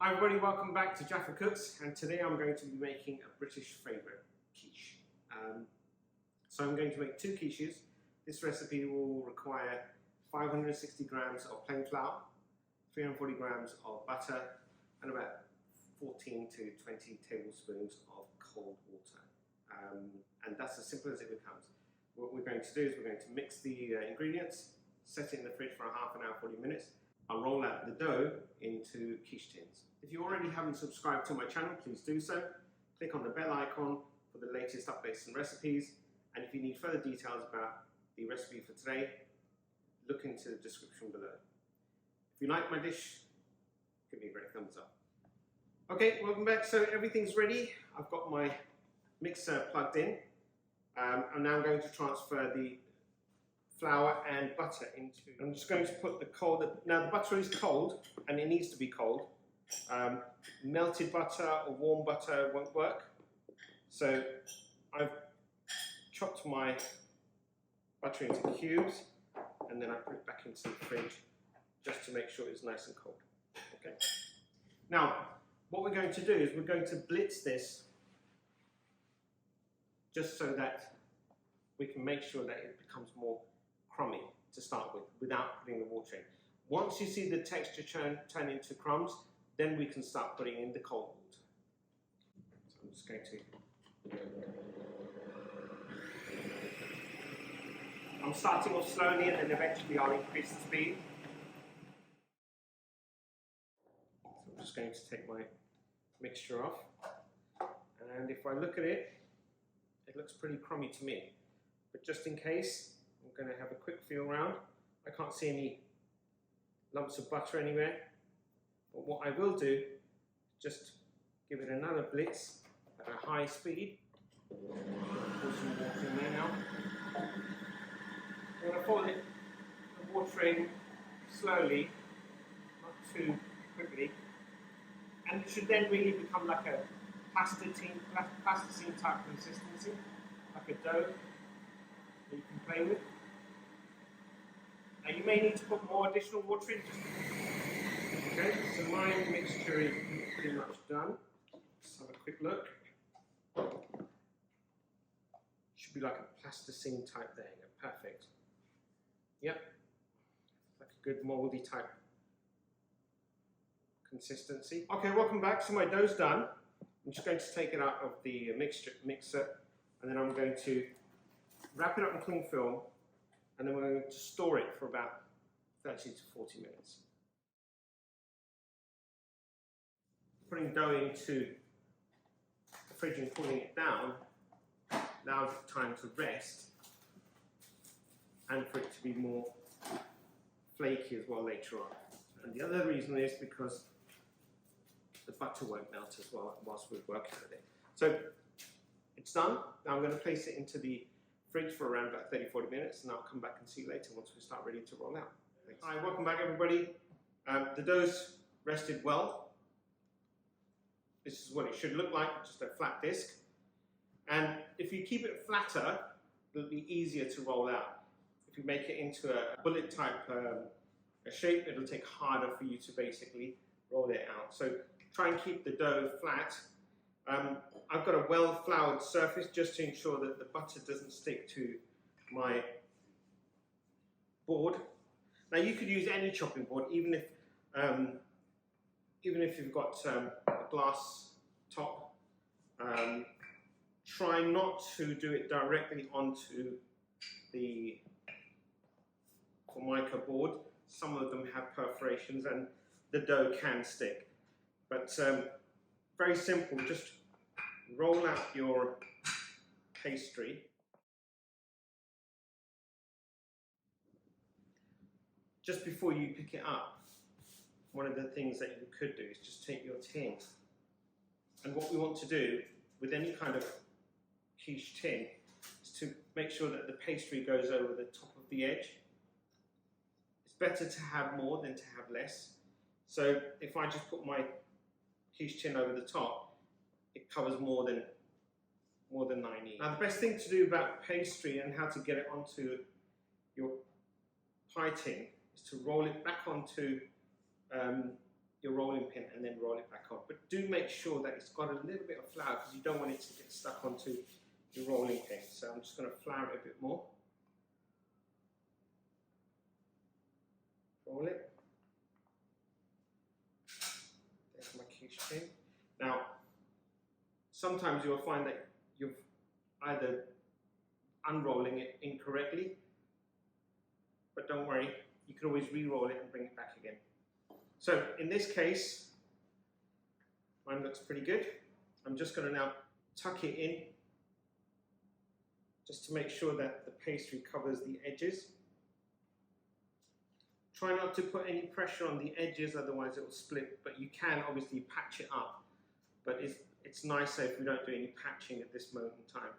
Hi everybody, welcome back to Jaffa Cooks, and today I'm going to be making a British favourite quiche. So I'm going to make 2 quiches. This recipe will require 560 grams of plain flour, 340 grams of butter, and about 14 to 20 tablespoons of cold water. And that's as simple as it becomes. What we're going to do is we're going to mix the ingredients, set it in the fridge for a half an hour, 40 minutes. I'll roll out the dough into quiche tins. If you already haven't subscribed to my channel, please do so. Click on the bell icon for the latest updates and recipes. And if you need further details about the recipe for today, look into the description below. If you like my dish, give me a great thumbs up. Okay, welcome back. So everything's ready. I've got my mixer plugged in. I'm now going to transfer the flour and butter into. I'm just going to put the cold. Now the butter is cold and it needs to be cold. Melted butter or warm butter won't work. So I've chopped my butter into cubes and then I put it back into the fridge just to make sure it's nice and cold. Okay. Now what we're going to do is we're going to blitz this just so that we can make sure that it becomes more crummy to start with without putting the water in. Once you see the texture turn into crumbs, then we can start putting in the cold water. So I'm just going to... I'm starting off slowly and then eventually I'll increase the speed. So I'm just going to take my mixture off. And if I look at it, it looks pretty crummy to me. But just in case, I'm going to have a quick feel around. I can't see any lumps of butter anywhere. But what I will do, just give it another blitz at a high speed. Pour some water in there now. I'm going to pour the water in slowly, not too quickly. And it should then really become like a plasticine type consistency, like a dough that you can play with. Now you may need to put more additional water in. Okay, so my mixture is pretty much done. Let's have a quick look. Should be like a plasticine type thing. Perfect. Yep, like a good moldy type consistency. Okay, welcome back. So my dough's done. I'm just going to take it out of the mixer, and then I'm going to wrap it up in cling film, and then we're going to store it for about 30 to 40 minutes. Putting dough into the fridge and cooling it down allows it time to rest and for it to be more flaky as well later on. And the other reason is because the butter won't melt as well whilst we're working with it. So it's done. Now I'm going to place it into the fridge for around about 30-40 minutes, and I'll come back and see you later once we start ready to roll out. Thanks. Hi, welcome back everybody. The dough's rested well. This is what it should look like, just a flat disc. And if you keep it flatter, it'll be easier to roll out. If you make it into a bullet type shape, it'll take harder for you to basically roll it out. So try and keep the dough flat. I've got a well floured surface just to ensure that the butter doesn't stick to my board. Now you could use any chopping board, even if you've got a glass top. Try not to do it directly onto the Formica board. Some of them have perforations and the dough can stick. But very simple, just roll out your pastry. Just before you pick it up, one of the things that you could do is just take your tin. And what we want to do with any kind of quiche tin is to make sure that the pastry goes over the top of the edge. It's better to have more than to have less. So if I just put my quiche tin over the top, it covers more than I need. Now the best thing to do about pastry and how to get it onto your pie tin is to roll it back onto your rolling pin and then roll it back on. But do make sure that it's got a little bit of flour because you don't want it to get stuck onto your rolling pin. So I'm just going to flour it a bit more. Roll it. There's my quiche pin. Now, sometimes you'll find that you're either unrolling it incorrectly, but don't worry, you can always re-roll it and bring it back again. So in this case, mine looks pretty good. I'm just going to now tuck it in just to make sure that the pastry covers the edges. Try not to put any pressure on the edges, otherwise it will split, but you can obviously patch it up. But it's nicer if we don't do any patching at this moment in time.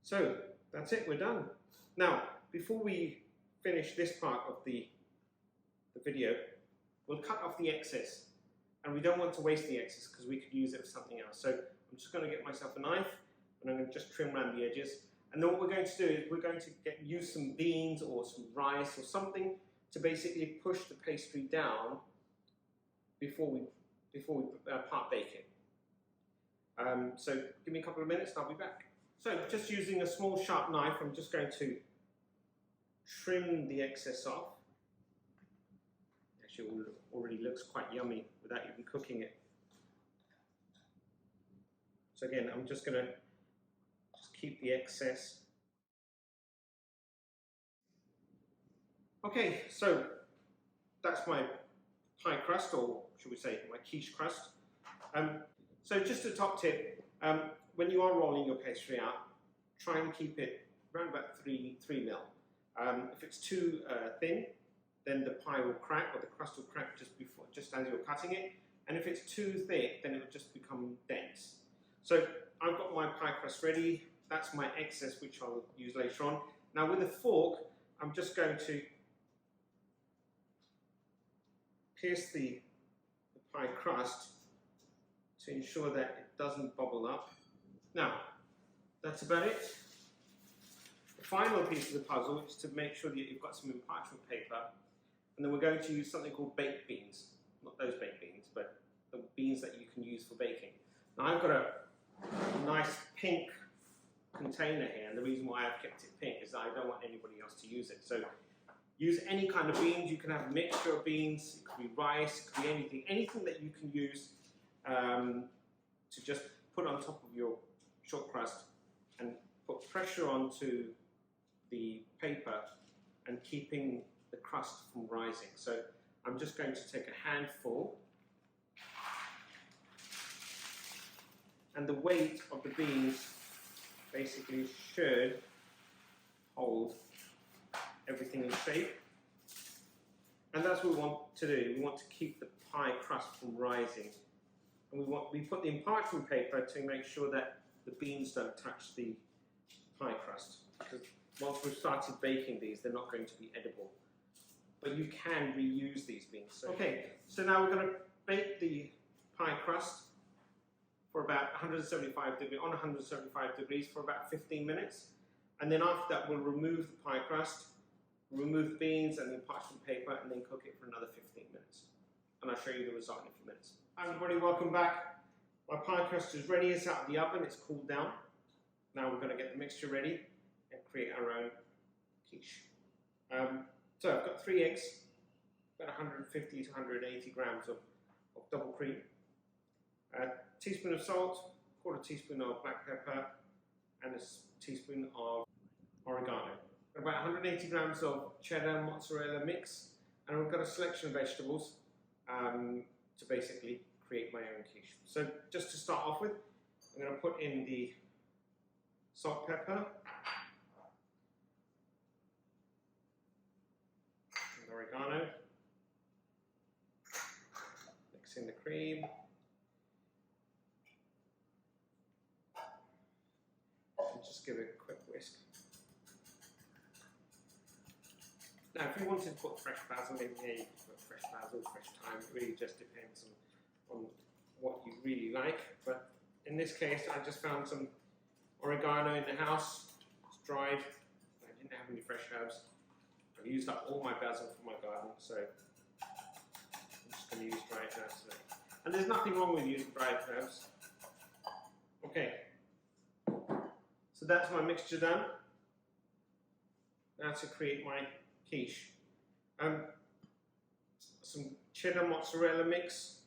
So that's it, we're done. Now, before we finish this part of the video, we'll cut off the excess. And we don't want to waste the excess because we could use it for something else. So I'm just going to get myself a knife and I'm going to just trim around the edges. And then what we're going to do is we're going to use some beans or some rice or something to basically push the pastry down before we part bake it. So give me a couple of minutes and I'll be back. So just using a small sharp knife, I'm just going to trim the excess off. Actually, it already looks quite yummy without even cooking it. So again, I'm just going to keep the excess. Okay, so that's my pie crust, or should we say my quiche crust. So just a top tip, when you are rolling your pastry out, try and keep it around about 3 mil. If it's too thin, then the pie will crack, or the crust will crack just as you're cutting it. And if it's too thick, then it will just become dense. So I've got my pie crust ready. That's my excess, which I'll use later on. Now with a fork, I'm just going to pierce the pie crust to ensure that it doesn't bubble up. Now, that's about it. The final piece of the puzzle is to make sure that you've got some parchment paper, and then we're going to use something called baked beans. Not those baked beans, but the beans that you can use for baking. Now I've got a nice pink container here, and the reason why I've kept it pink is that I don't want anybody else to use it. So use any kind of beans. You can have a mixture of beans, it could be rice, it could be anything that you can use to just put on top of your short crust and put pressure onto the paper and keeping the crust from rising. So I'm just going to take a handful, and the weight of the beans basically should hold everything in shape. And that's what we want to do. We want to keep the pie crust from rising. And we put the parchment paper to make sure that the beans don't touch the pie crust. Because once we've started baking these, they're not going to be edible. But you can reuse these beans. So, okay, so now we're going to bake the pie crust for about 175 degrees for about 15 minutes. And then after that, we'll remove the pie crust, remove the beans and the parchment paper, and then cook it for another 15 minutes. And I'll show you the result in a few minutes. Hi everybody, welcome back. My pie crust is ready, it's out of the oven, it's cooled down. Now we're going to get the mixture ready and create our own quiche. So I've got 3 eggs, about 150 to 180 grams of double cream, a teaspoon of salt, quarter teaspoon of black pepper, and a teaspoon of oregano. About 180 grams of cheddar mozzarella mix, and we've got a selection of vegetables to basically create my own quiche. So just to start off with, I'm going to put in the salt, pepper, and oregano, mix in the cream, and just give it a quick whisk. Now, if you wanted to put fresh basil in here, you can put fresh basil, fresh thyme. It really just depends on what you really like. But in this case, I just found some oregano in the house. It's dried. I didn't have any fresh herbs. I've used up all my basil from my garden, so I'm just going to use dried herbs today. And there's nothing wrong with using dried herbs. Okay, so that's my mixture done. Now to create my quiche. Some cheddar mozzarella mix,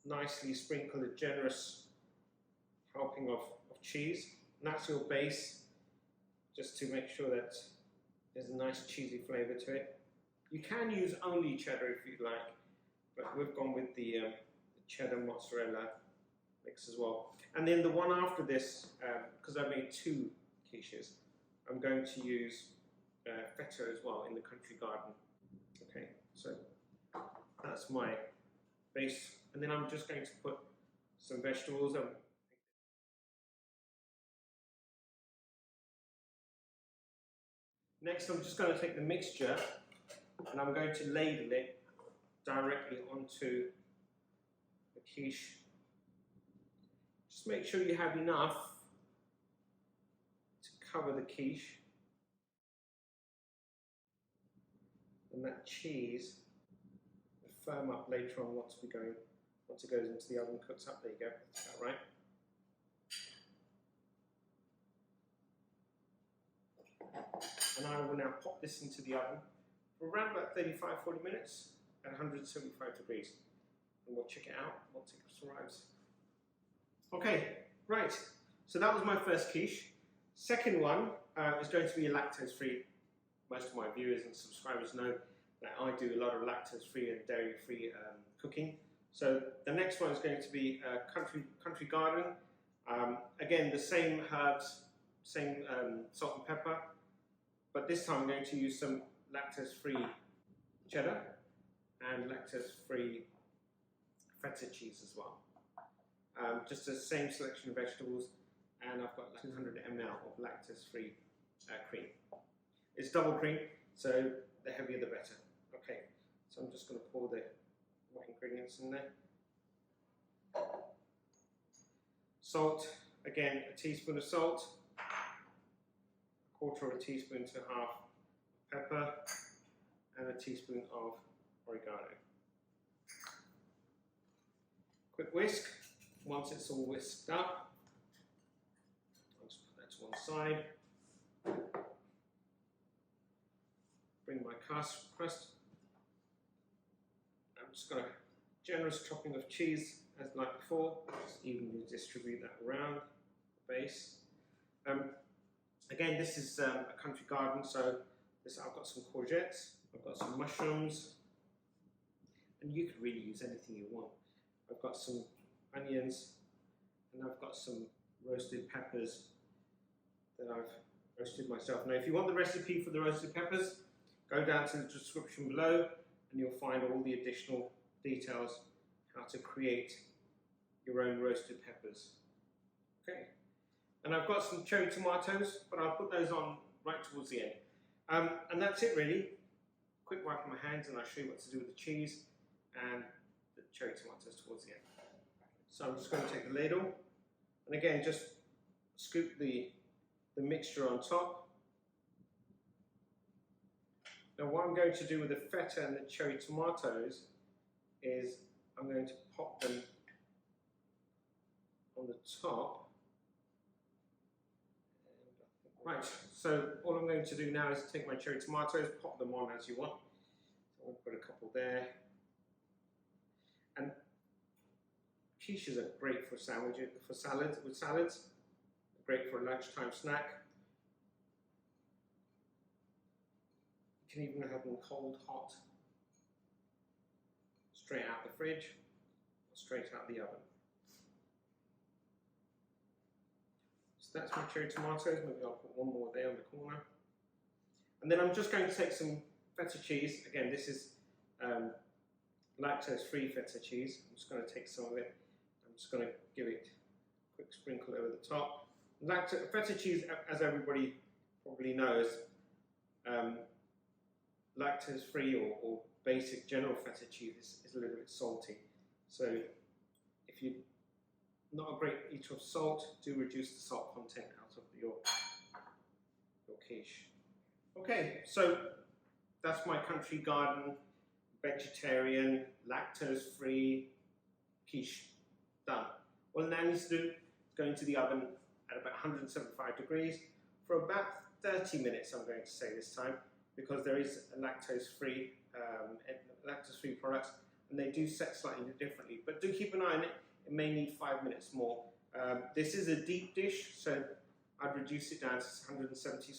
nicely sprinkled a generous helping of cheese. And that's your base, just to make sure that there's a nice cheesy flavour to it. You can use only cheddar if you'd like, but we've gone with the cheddar mozzarella mix as well. And then the one after this, because I made 2 quiches, I'm going to use feta as well in the country garden. Okay, so that's my base, and then I'm just going to put some vegetables. Next, I'm just going to take the mixture and I'm going to ladle it directly onto the quiche. Just make sure you have enough to cover the quiche. And that cheese will firm up later on once it goes into the oven, cooks up. There you go, that's about right. And I will now pop this into the oven for around about 35-40 minutes at 175 degrees. And we'll check it out once it arrives. Okay, right, so that was my first quiche. Second one is going to be a lactose-free. Most of my viewers and subscribers know that I do a lot of lactose-free and dairy-free cooking. So the next one is going to be country garden. Again, the same herbs, same salt and pepper, but this time I'm going to use some lactose-free cheddar and lactose-free feta cheese as well. Just the same selection of vegetables, and I've got 200 ml of lactose-free cream. It's double cream, so the heavier the better. Okay, so I'm just going to pour the wet ingredients in there. Salt, again, a teaspoon of salt, a quarter of a teaspoon to half pepper, and a teaspoon of oregano. Quick whisk. Once it's all whisked up, I'll just put that to one side. Bring my crust. I'm just going to generous chopping of cheese as like before. Just evenly distribute that around the base. Again, this is a country garden, so I've got some courgettes, I've got some mushrooms, and you could really use anything you want. I've got some onions, and I've got some roasted peppers that I've roasted myself. Now, if you want the recipe for the roasted peppers, go down to the description below and you'll find all the additional details how to create your own roasted peppers. Okay, and I've got some cherry tomatoes, but I'll put those on right towards the end. And that's it really. Quick wipe on my hands and I'll show you what to do with the cheese and the cherry tomatoes towards the end. So I'm just going to take the ladle and again just scoop the mixture on top. Now what I'm going to do with the feta and the cherry tomatoes is I'm going to pop them on the top. Right, so all I'm going to do now is take my cherry tomatoes, pop them on as you want. So I'll put a couple there. And quiches are great for salads, great for a lunchtime snack. You can even have them cold, hot, straight out the fridge, or straight out the oven. So that's my cherry tomatoes. Maybe I'll put one more there on the corner. And then I'm just going to take some feta cheese. Again, this is lactose-free feta cheese. I'm just going to take some of it. I'm just going to give it a quick sprinkle over the top. Feta cheese, as everybody probably knows, lactose-free or basic general feta cheese is a little bit salty. So if you're not a great eater of salt, do reduce the salt content out of your quiche. Okay, so that's my country garden, vegetarian, lactose-free quiche done. All it now needs to do is go into the oven at about 175 degrees for about 30 minutes, I'm going to say this time, because there is a lactose-free products, and they do set slightly differently. But do keep an eye on it. It may need 5 minutes more. This is a deep dish, so I'd reduce it down to 170,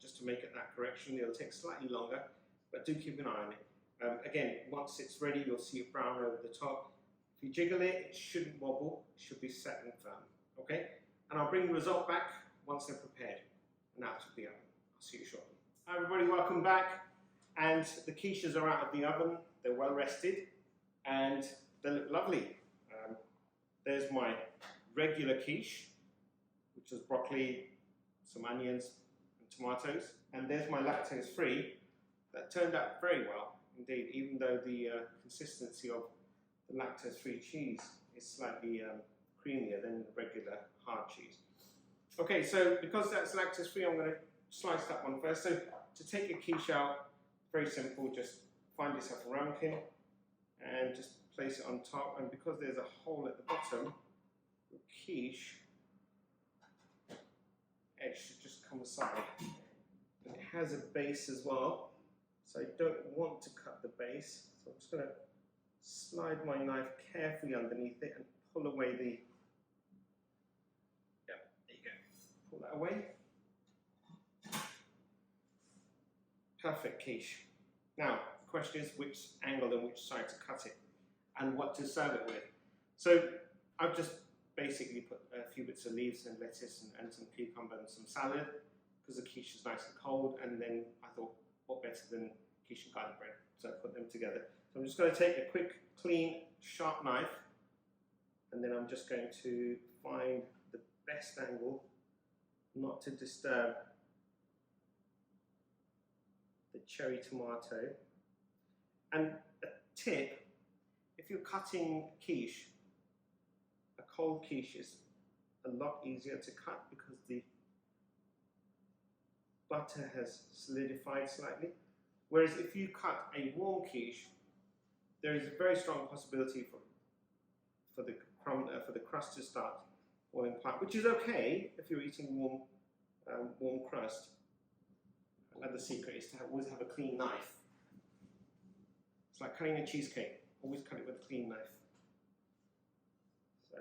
just to make it that correction. It'll take slightly longer, but do keep an eye on it. Again, once it's ready, you'll see it brown over the top. If you jiggle it, it shouldn't wobble. It should be set and firm. Okay? And I'll bring the result back once they're prepared and out of the oven. I'll see you shortly. Hi everybody, welcome back. And the quiches are out of the oven. They're well rested and they look lovely. There's my regular quiche, which is broccoli, some onions and tomatoes. And there's my lactose free. That turned out very well indeed, even though the consistency of the lactose free cheese is slightly creamier than the regular hard cheese. Okay, so because that's lactose free, I'm going to slice that one first. So to take a quiche out, very simple, just find yourself a ramekin and just place it on top, and because there's a hole at the bottom, the quiche edge should just come aside. And it has a base as well, so I don't want to cut the base, so I'm just going to slide my knife carefully underneath it and pull away the, yeah, there you go, pull that away. Perfect quiche. Now, the question is which angle and which side to cut it and what to serve it with. So I've just basically put a few bits of leaves and lettuce and some cucumber and some salad because the quiche is nice and cold, and then I thought, what better than quiche and garlic bread? So I put them together. So I'm just going to take a quick, clean, sharp knife, and then I'm just going to find the best angle not to disturb the cherry tomato. And a tip, if you're cutting quiche, a cold quiche is a lot easier to cut because the butter has solidified slightly. Whereas if you cut a warm quiche, there is a very strong possibility for the crust to start falling apart, which is okay if you're eating warm crust. Another secret is to always have a clean knife. It's like cutting a cheesecake. Always cut it with a clean knife. So,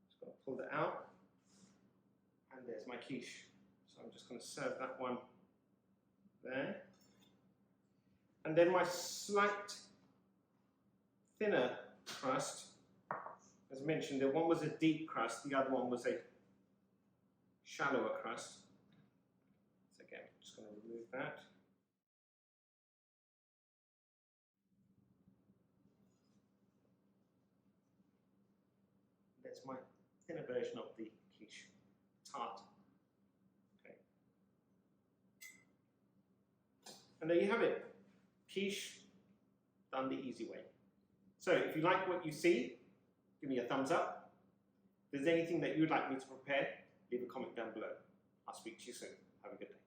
just going to pull that out. And there's my quiche. So I'm just going to serve that one there. And then my slight thinner crust, as mentioned, the one was a deep crust, the other one was a shallower crust. So again, I'm just going to remove that. There's my thinner version of the quiche, tart. Okay. And there you have it. Quiche done the easy way. So if you like what you see, give me a thumbs up. If there's anything that you'd like me to prepare, leave a comment down below. I'll speak to you soon. Have a good day.